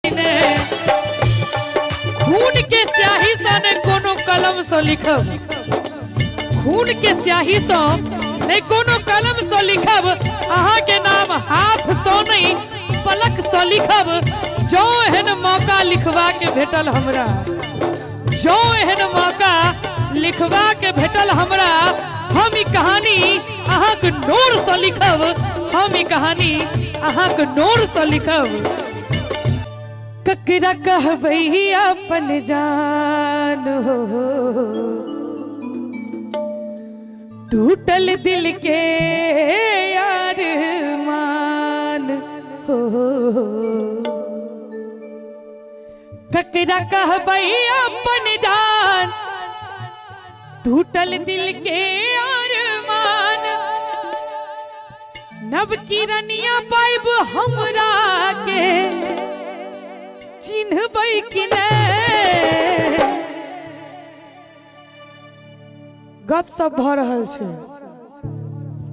खून के स्याही सा ने कोनो कलम से लिखब, खून के स्याही सा ने कोनो कलम से लिखब, अहा के नाम हाथ सो नहीं पलक से लिखब। जो एहन मौका लिखवा के भेटल हमरा, जो एहन मौका लिखवा के भेटल हमरा, हम ई कहानी अहा के नोर से लिखब, हम ई कहानी अहा के नोर से लिखब। ककरा कहबई अपन जान हो, टूटल दिल के यार मान हो। ककरा कहबई अपन जान, टूटल दिल के यार मान। नव किरनिया पाइब हमरा के चिन्हबै कि नहीं। गप सब भ रहल छै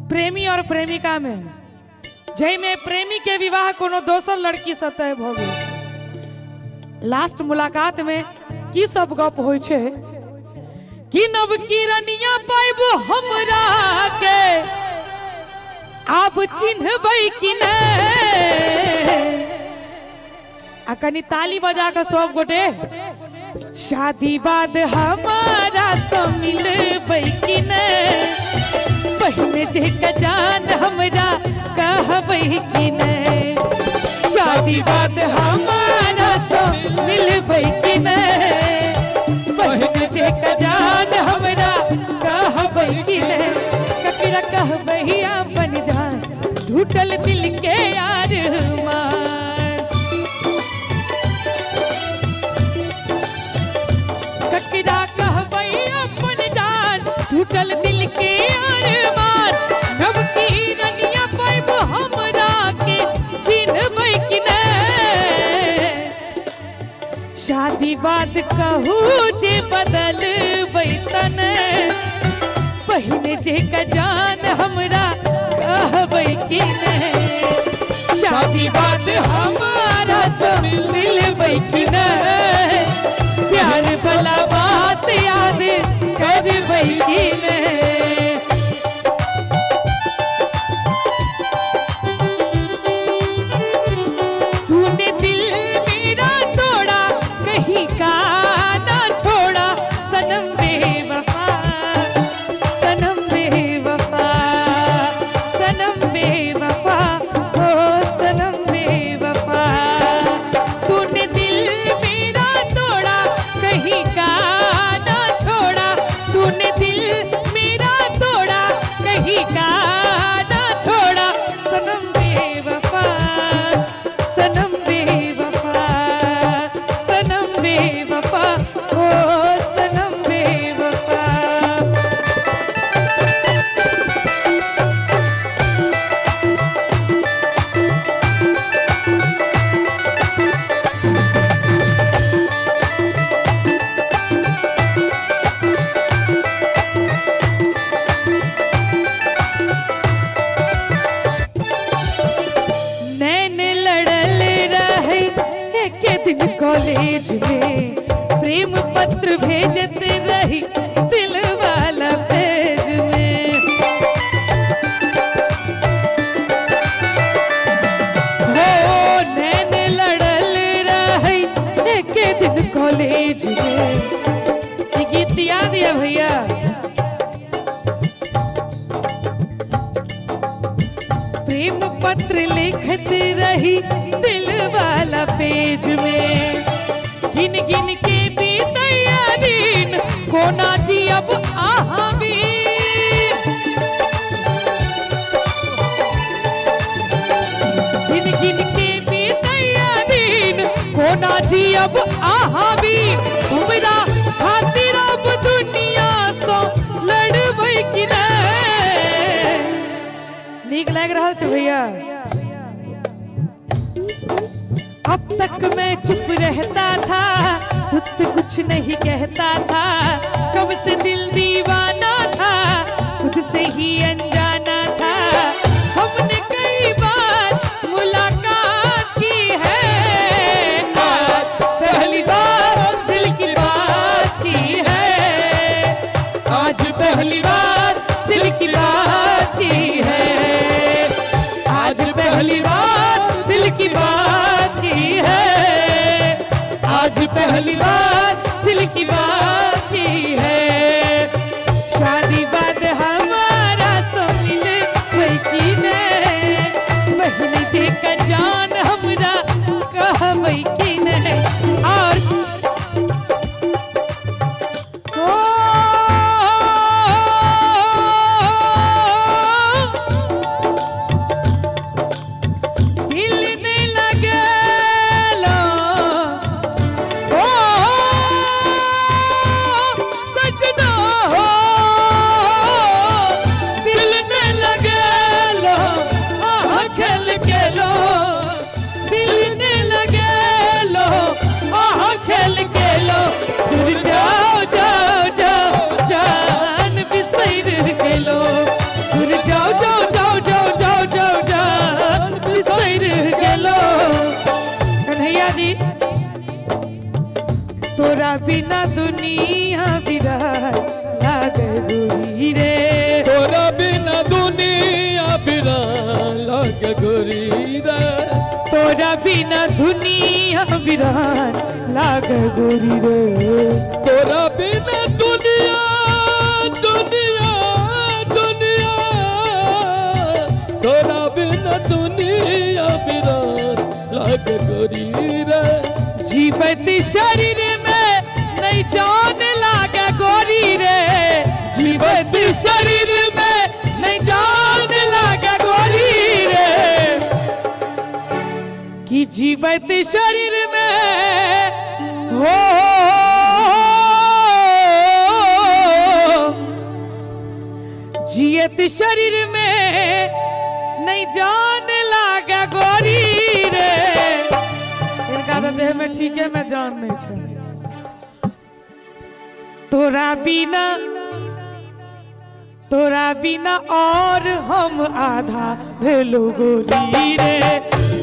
प्रेमी और प्रेमिका में, जै में प्रेमी के विवाह कोनो दोसर लड़की से तय भ गेल। लास्ट मुलाकात में की सब गप होइ छै कि नव किरनिया पाइब हमरा के आब चिन्हबै कि नहीं। आ कनी ताली बजा कर सब गोटे, शादी बाद हमारा से मिलबै कि नहीं, पहले जे का जान हमरा कहबै कि नहीं। शादी बाद हमारा से मिलबै कि नहीं, पहले जे का जान हमरा कहबै कि नहीं। ककरा कहबै अपन जान, टूटल दिल के यार मान। टूटल दिल के अरमान, नव किरनिया पाइब हमरा के चिन्हबै कि नहीं। शादी बाद कहू जे बदलबै तने, पहले जे का जान हमरा कहबै कि नहीं। शादी बाद हमारा से मिलबै कि नहीं, प्यार भला बात याद करबै कि नहीं। तूने दिल मेरा तोड़ा, कहीं का ना छोड़ा, सनम बेवफा, सनम बेवफा, सनम बेवफा, ओ सनम बेवफा। तूने दिल मेरा तोड़ा, कहीं का का ना छोड़ा, सनम बेवफा, सनम बेवफा, सनम बेवफा, ओ सनम बेवफा। कॉलेज में प्रेम पत्र भेजते रही दिल वाला पेज में। हो नैन लड़ल रही एक दिन कॉलेज में। ये गीत याद है भैया? प्रेम पत्र लिखत रही दिल वाला पेज में। गिन गिन के बीतैया दिन, कोना जी अब आहा भी। गिन गिन के बीतैया दिन, कोना जी अब आहा भी। हमरा खातिर अब दुनिया से लड़बै कि नहीं। नीक लाग रहल छै भैया? अब तक मैं चुप रहता था, खुद से कुछ नहीं कहता था, कब से दिल दीवाना था, खुद से ही अनजाना था। हमने कई बार मुलाकात की है, पहली बार दिल की बात की है। शादी बाद हमारा सो मिले कोई की नहीं, बहन जी का जान हमरा कहबै की नहीं। और तोरा बिना दुनिया बिरान लागे गोरी रे, तोरा बिना दुनिया बिरान लागे गोरी रे, तोरा बिना दुनिया बिरान लागे गोरी रे, तोरा बिना दुनिया दुनिया दुनिया, तोरा बिना दुनिया बिरान लागे गोरी रे। जीवत शरीर में नहीं जान लागे गोरी रे, जीवत शरीर में नहीं जान लागे गोरी रे, कि जीवत शरीर में हो जियत शरीर में नहीं जान लागे गोरी रे। इनका तो देह में ठीक है, मैं जान नहीं छे। तोरा बिना और हम आधा भेलो गोरी रे,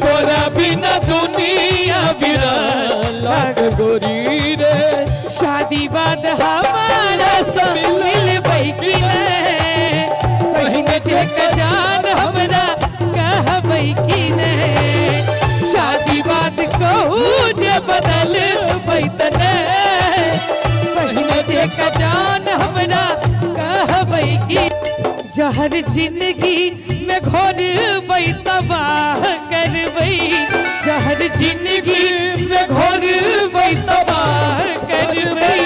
तोरा बिना दुनिया बिरान लागे गोरी रे। शादी बाद हमारा सब मिलबै की नहीं, बहिन जी का जान हमरा कहबै की नहीं। शादी बाद कहू जे बदल बैतने, बहिन जी का जान हमरा कहबै की। जहर जिंदगी में घोर तबाह करबै, जहर जिंदगी में घोर तबाह करबै।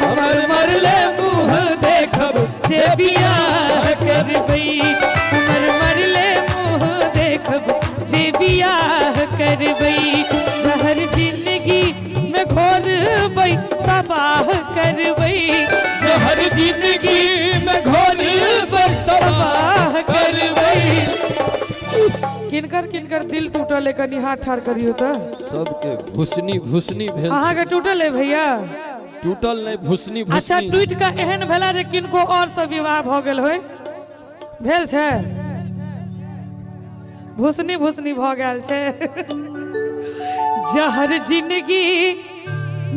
हमर मरले मुँह देखब जे बियाह करबै, हमर मरले मुँह देखब जे बियाह करबै। जहर जिंदगी में घोर तबाह करबै, जहर जिंदगी में घोर तबाह करबै। किनकर किनकर दिल टूटल है, कनी हाथ ठाड़ करियो तो। सबके भुसनी भुसनी भेल। अहाँ के टूटल है भैया? टूटल नहीं, भुसनी भुसनी। अच्छा, टूट का एहन भेला जे किनको और से विवाह भ गेल होय? भेल छै? भुसनी भुसनी भ गेल छै। जहर जिंदगी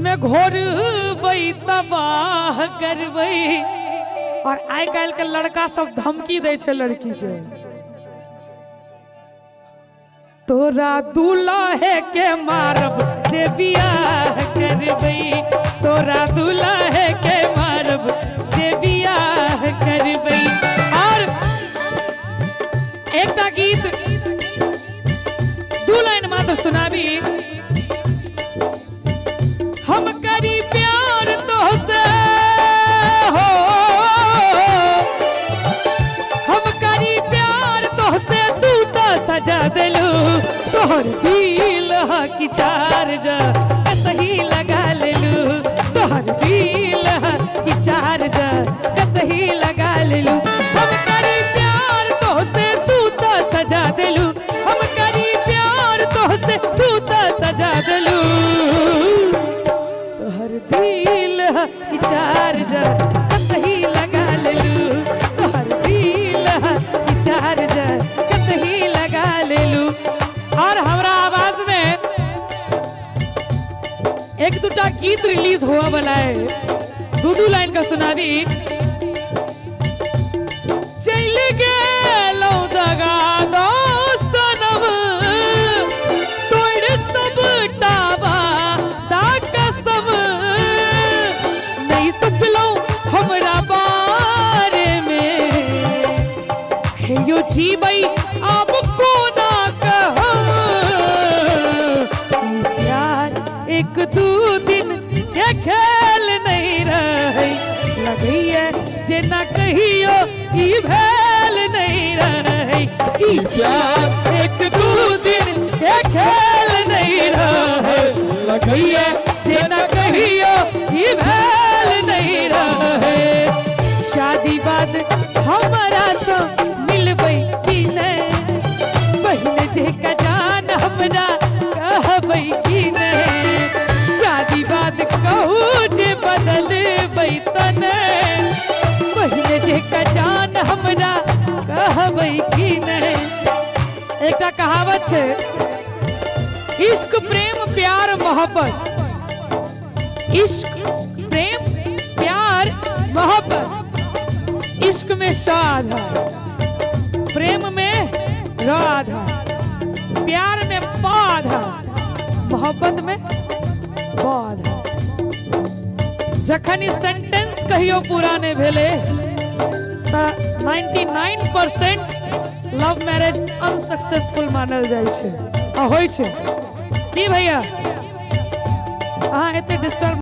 में घोरबै तबाह करबै। और आइ काल्हि के लड़का सब धमकी दै छै लड़की के, तोरा दुल्हे के मारब जे बियाह करबै, तोरा दुल्हे के मारब जे बियाह करबै। और एकटा गीत दू लाइन मात्र सुनाबी। हम करी प्यार तोहसे हो, हम करी प्यार तोहसे, तू तो सजा दिलू। तोहर दिल की चार्ज कतही लगा लेलू, तोहर दिल की चार्ज कतही लगा लेलू। हम करी प्यार तोहसे, तू तो सजा दिलू, हम करी प्यार तोहसे, तू तो सजा दिलू। तोहर दिल की चार्ज कतही लगा लेलू, तोहर दिल की चार्ज कतही लगा लेलू। और हमरा आवाज में एक दूटा गीत रिलीज हुआ वाला है, दू लाइन का सुना दी। चल गेलो दगा दोस्तनम, तोड़ सब टावा दाका जीबई अब को ना कहो प्यार एक दो दिन के खेल नहीं रही लगी है जे ना कहियो ई भेल नहीं रही ई प्यार एक दो दिन के खेल नहीं रहे लगी है जे ना कहियो ई भेल नहीं रहे शादी बाद हमारा तो मिलबै कि नहीं बहन जे का जान हमरा कहबै कि नहीं शादी बाद कहू जे बदलबै तने बहन जे का जान हमरा कहबै कि नहीं एकटा कहावत है इश्क प्रेम प्यार मोहब्बत इश्क प्रेम प्यार मोहब्बत इश्क में साधा प्रेम में राधा प्यार में बाधा मोहब्बत में बाधा जखन ई सेंटेंस कहियो पूरा नहीं भेले त 99% लव मैरिज अनसक्सेसफुल मानल जाय छै आ होय छै की भैया अहाँ एते डिस्टर्ब